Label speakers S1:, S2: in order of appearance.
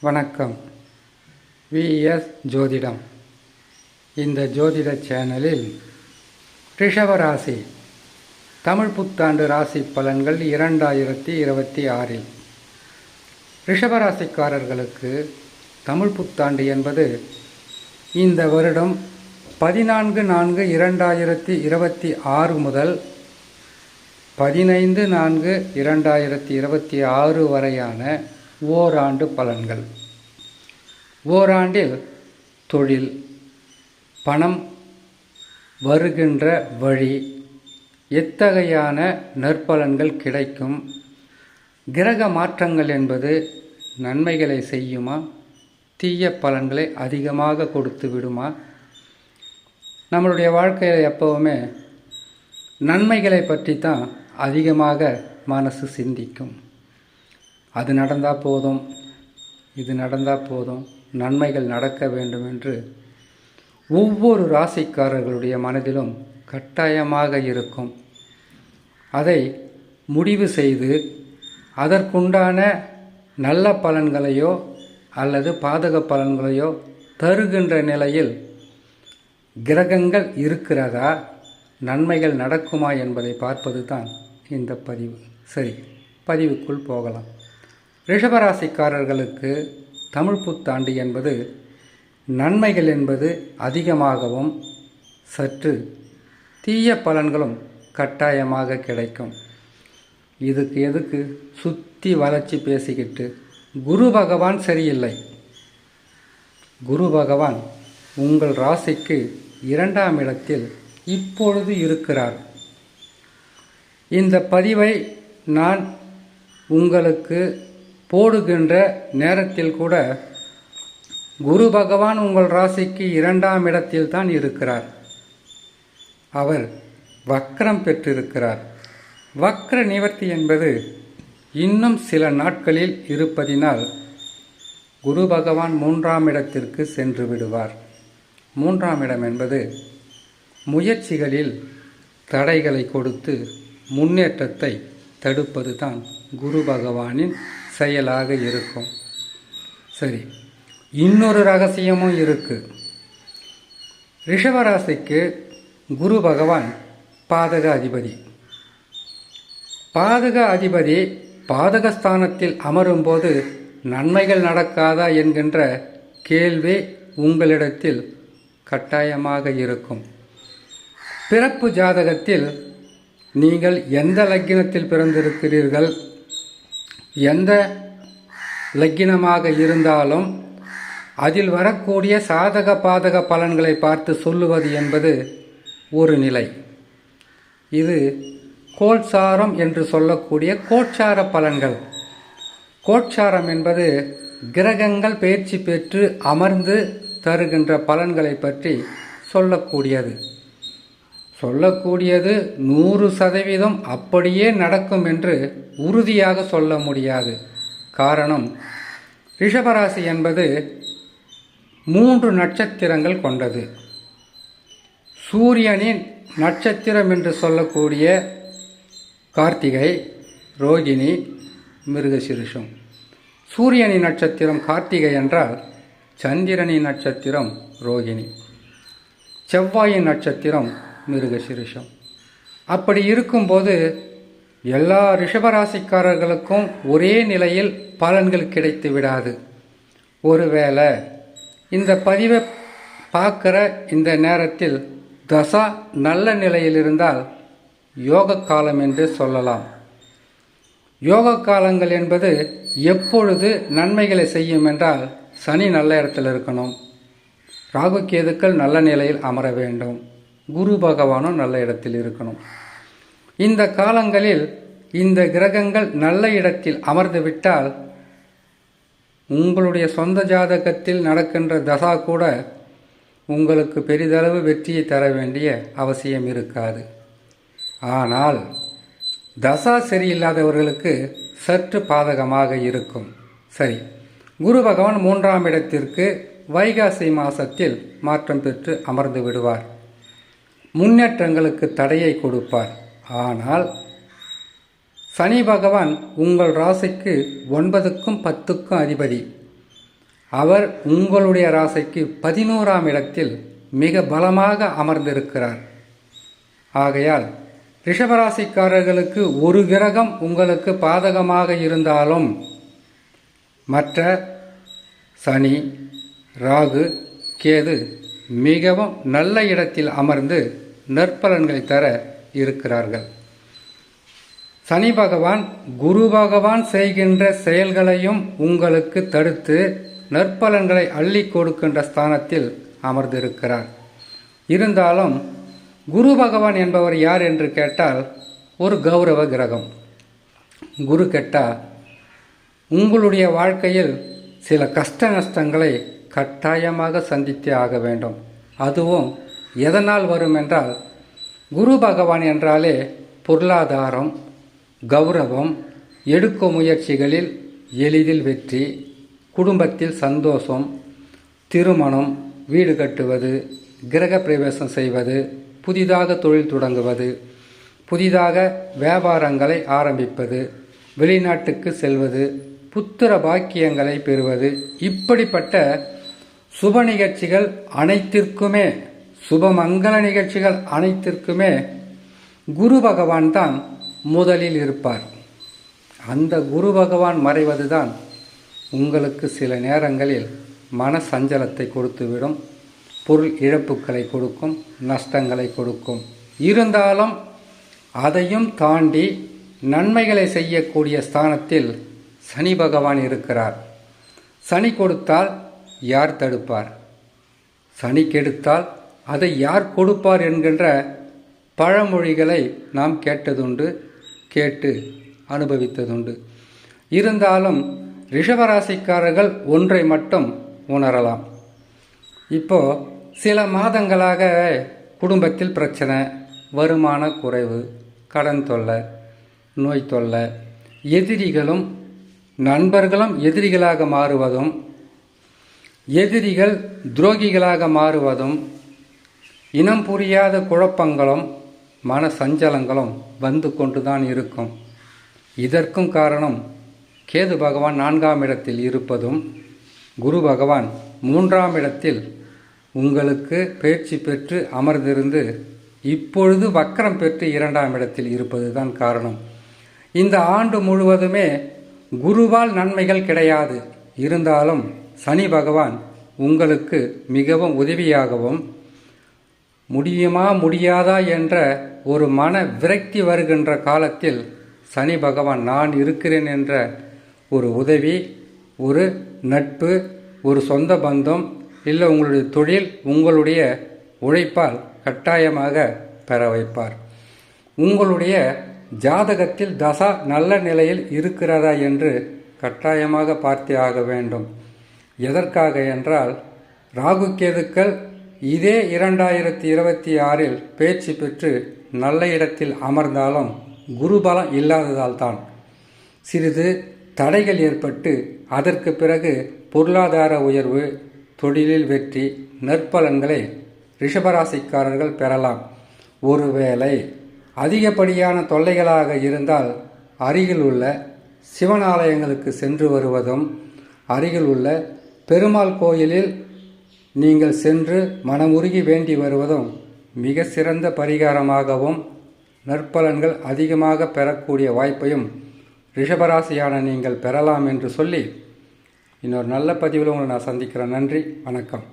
S1: வணக்கம். விஎஸ் ஜோதிடம். இந்த ஜோதிட சேனலில் ரிஷபராசி தமிழ் புத்தாண்டு ராசி பலன்கள் 2026 ரிஷபராசிக்காரர்களுக்கு தமிழ் புத்தாண்டு என்பது இந்த வருடம் 14/4/2026 முதல் 15/4/2026 வரையான ஓராண்டு பலன்கள். ஓராண்டில் தொழில், பணம் வருகின்ற வழி, எத்தகையான நற்பலன்கள் கிடைக்கும், கிரக மாற்றங்கள் என்பது நன்மைகளை செய்யுமா, தீய பலன்களை அதிகமாக கொடுத்து விடுமா? நம்மளுடைய வாழ்க்கையில் எப்போவுமே நன்மைகளை பற்றி தான் அதிகமாக மனசு சிந்திக்கும். அது நடந்தால் போதும், இது நடந்தால் போதும், நன்மைகள் நடக்க வேண்டும் என்று ஒவ்வொரு ராசிக்காரர்களுடைய மனதிலும் கட்டாயமாக இருக்கும். அதை முடிவு செய்து அதற்குண்டான நல்ல பலன்களையோ அல்லது பாதக பலன்களையோ தருகின்ற நிலையில் கிரகங்கள் இருக்கிறதா, நன்மைகள் நடக்குமா என்பதை பார்ப்பது தான் இந்த பதிவு. சரி, பதிவுக்குள் போகலாம். ரிஷபராசிக்காரர்களுக்கு தமிழ் புத்தாண்டு என்பது நன்மைகள் என்பது அதிகமாகவும் சற்று தீய பலன்களும் கட்டாயமாக கிடைக்கும். எதுக்கு சுற்றி வளைச்சி பேசிக்கிட்டு? குரு பகவான் சரியில்லை. குரு பகவான் உங்கள் ராசிக்கு 2ஆம் இடத்தில் இப்பொழுது இருக்கிறார். இந்த பதிவை நான் உங்களுக்கு போடுகின்ற நேரத்தில் கூட குரு பகவான் உங்கள் ராசிக்கு 2ஆம் இடத்தில் தான் இருக்கிறார். அவர் வக்ரம் பெற்றிருக்கிறார். வக்ர நிவர்த்தி என்பது இன்னும் சில நாட்களில் இருப்பதினால் குரு பகவான் 3ஆம் இடத்திற்கு சென்று விடுவார். 3ஆம் இடம் என்பது முயற்சிகளில் தடைகளை கொடுத்து முன்னேற்றத்தை தடுப்பது தான் குரு பகவானின் செயலாக இருக்கும். சரி, இன்னொரு ரகசியமும் இருக்கு. ரிஷபராசிக்கு குரு பகவான் பாதக அதிபதி. பாதக அதிபதி பாதகஸ்தானத்தில் அமரும்போது நன்மைகள் நடக்காதா என்கின்ற கேள்வி உங்களிடத்தில் கட்டாயமாக இருக்கும். பிறப்பு ஜாதகத்தில் நீங்கள் எந்த லக்கினத்தில் பிறந்திருக்கிறீர்கள், எந்த லக்கினமாக இருந்தாலும் அதில் வரக்கூடிய சாதக பாதக பலன்களை பார்த்து சொல்லுவது என்பது ஒரு நிலை. இது கோட்சாரம் என்று சொல்லக்கூடிய கோட்சார பலன்கள். கோட்சாரம் என்பது கிரகங்கள் பயிற்சி பெற்று அமர்ந்து தருகின்ற பலன்களை பற்றி சொல்லக்கூடியது. 100% அப்படியே நடக்கும் என்று உறுதியாக சொல்ல முடியாது. காரணம், ரிஷபராசி என்பது 3 நட்சத்திரங்கள் கொண்டது. சூரியனின் நட்சத்திரம் என்று சொல்லக்கூடிய கார்த்திகை, ரோகிணி, மிருகசீரிஷம். சூரியனின் நட்சத்திரம் கார்த்திகை என்றால் சந்திரனின் நட்சத்திரம் ரோகிணி, செவ்வாயின் நட்சத்திரம் மிருகசீரிஷம். அப்படி இருக்கும்போது எல்லா ரிஷபராசிக்காரர்களுக்கும் ஒரே நிலையில் பலன்கள் கிடைத்து விடாது. ஒருவேளை இந்த பதிவை பார்க்குற இந்த நேரத்தில் தசா நல்ல நிலையில் இருந்தால் யோக காலம் என்று சொல்லலாம். யோக காலங்கள் என்பது எப்பொழுது நன்மைகளை செய்யும் என்றால், சனி நல்ல இடத்தில் இருக்கணும், ராகு கேதுக்கள் நல்ல நிலையில் அமர வேண்டும், குரு பகவானும் நல்ல இடத்தில் இருக்கணும். இந்த காலங்களில் இந்த கிரகங்கள் நல்ல இடத்தில் அமர்ந்து விட்டால் உங்களுடைய சொந்த ஜாதகத்தில் நடக்கின்ற தசா கூட உங்களுக்கு பெரிதளவு வெற்றியை தர வேண்டிய அவசியம் இருக்காது. ஆனால் தசா சரியில்லாதவர்களுக்கு சற்று பாதகமாக இருக்கும். சரி, குரு பகவான் 3ஆம் இடத்திற்கு வைகாசி மாதத்தில் மாற்றம் பெற்று அமர்ந்து விடுவார். முன்னேற்றங்களுக்கு தடையை கொடுப்பார். ஆனால் சனி பகவான் உங்கள் ராசிக்கு 9க்கும் 10க்கும் அதிபதி. அவர் உங்களுடைய ராசிக்கு 11ஆம் இடத்தில் மிக பலமாக அமர்ந்திருக்கிறார். ஆகையால் ரிஷபராசிக்காரர்களுக்கு ஒரு கிரகம் உங்களுக்கு பாதகமாக இருந்தாலும் மற்ற சனி, ராகு, கேது மிகவும் நல்ல இடத்தில் அமர்ந்து நற்பலன்களை தர இருக்கிறார்கள். சனி பகவான் குரு பகவான் செய்கின்ற செயல்களையும் உங்களுக்கு தடுத்து நற்பலன்களை அள்ளி கொடுக்கின்ற ஸ்தானத்தில் அமர்ந்திருக்கிறார். இருந்தாலும் குரு பகவான் என்பவர் யார் என்று கேட்டால் ஒரு கௌரவ கிரகம். குரு கெட்டால் உங்களுடைய வாழ்க்கையில் சில கஷ்ட நஷ்டங்களை கட்டாயமாக சந்தித்தே ஆக வேண்டும். அதுவும் எதனால் வரும் என்றால், குரு பகவான் என்றாலே பொருளாதாரம், கௌரவம், எடுக்கும் முயற்சிகளில் எளிதில் வெற்றி, குடும்பத்தில் சந்தோஷம், திருமணம், வீடு கட்டுவது, கிரக பிரவேசம் செய்வது, புதிதாக தொழில் தொடங்குவது, புதிதாக வியாபாரங்களை ஆரம்பிப்பது, வெளிநாட்டுக்கு செல்வது, புத்திர பாக்கியங்களை பெறுவது, இப்படிப்பட்ட சுப நிகழ்ச்சிகள் அனைத்திற்குமே, சுபமங்கல நிகழ்ச்சிகள் அனைத்திற்குமே குரு பகவான் தான் முதலில் இருப்பார். அந்த குரு பகவான் மறைவதுதான் உங்களுக்கு சில நேரங்களில் மன சஞ்சலத்தை கொடுத்துவிடும், பொருள் இழப்புகளை கொடுக்கும், நஷ்டங்களை கொடுக்கும். இருந்தாலும் அதையும் தாண்டி நன்மைகளை செய்யக்கூடிய ஸ்தானத்தில் சனி பகவான் இருக்கிறார். சனி கொடுத்தால் யார் தடுப்பார்? சனி கெடுத்தால் அதை யார் கொடுப்பார் என்கின்ற பழமொழிகளை நாம் கேட்டதுண்டு, கேட்டு அனுபவித்ததுண்டு. இருந்தாலும் ரிஷபராசிக்காரர்கள் ஒன்றை மட்டும் உணரலாம். இப்போ சில மாதங்களாக குடும்பத்தில் பிரச்சனை, வருமான குறைவு, கடன் தொல்லை, நோய் தொல்லை, எதிரிகளும் நண்பர்களும் எதிரிகளாக மாறுவதும், எதிரிகள் துரோகிகளாக மாறுவதும், இனம் புரியாத குழப்பங்களும் மன சஞ்சலங்களும் வந்து கொண்டுதான் இருக்கும். இதற்கும் காரணம் கேது பகவான் 4ஆம் இடத்தில் இருப்பதும், குரு பகவான் 3ஆம் இடத்தில் உங்களுக்கு பயிற்சி பெற்று அமர்ந்திருந்து இப்பொழுது வக்கரம் பெற்று 2ஆம் இடத்தில் இருப்பது தான் காரணம். இந்த ஆண்டு முழுவதுமே குருவால் நன்மைகள் கிடையாது. இருந்தாலும் சனி பகவான் உங்களுக்கு மிகவும் உதவியாகவும், முடியுமா முடியாதா என்ற ஒரு மன விரக்தி வருகின்ற காலத்தில் சனி பகவான் நான் இருக்கிறேன் என்ற ஒரு உதவி, ஒரு நட்பு, ஒரு சொந்த பந்தம், இல்லை உங்களுடைய தொழில், உங்களுடைய உழைப்பால் கட்டாயமாக பெற வைப்பார். உங்களுடைய ஜாதகத்தில் தசா நல்ல நிலையில் இருக்கிறதா என்று கட்டாயமாக பார்த்தே ஆக வேண்டும். எதற்காக என்றால், ராகு கேதுக்கள் இதே 2026இல் பயிற்சி பெற்று நல்ல இடத்தில் அமர்ந்தாலும் குருபலம் இல்லாததால் தான் சிறிது தடைகள் ஏற்பட்டு அதற்கு பிறகு பொருளாதார உயர்வு, தொழிலில் வெற்றி, நற்பலன்களை ரிஷபராசிக்காரர்கள் பெறலாம். ஒருவேளை அதிகப்படியான தொல்லைகளாக இருந்தால் அருகில் உள்ள சிவன் ஆலயங்களுக்கு சென்று வருவதும், அருகில் உள்ள பெருமாள் கோயிலில் நீங்கள் சென்று மனமுருகி வேண்டி வருவதும் மிக சிறந்த பரிகாரமாகவும் நற்பலன்கள் அதிகமாக பெறக்கூடிய வாய்ப்பையும் ரிஷபராசியான நீங்கள் பெறலாம் என்று சொல்லி இன்னொரு நல்ல பதிவில் உங்களை நான் சந்திக்கிறேன். நன்றி, வணக்கம்.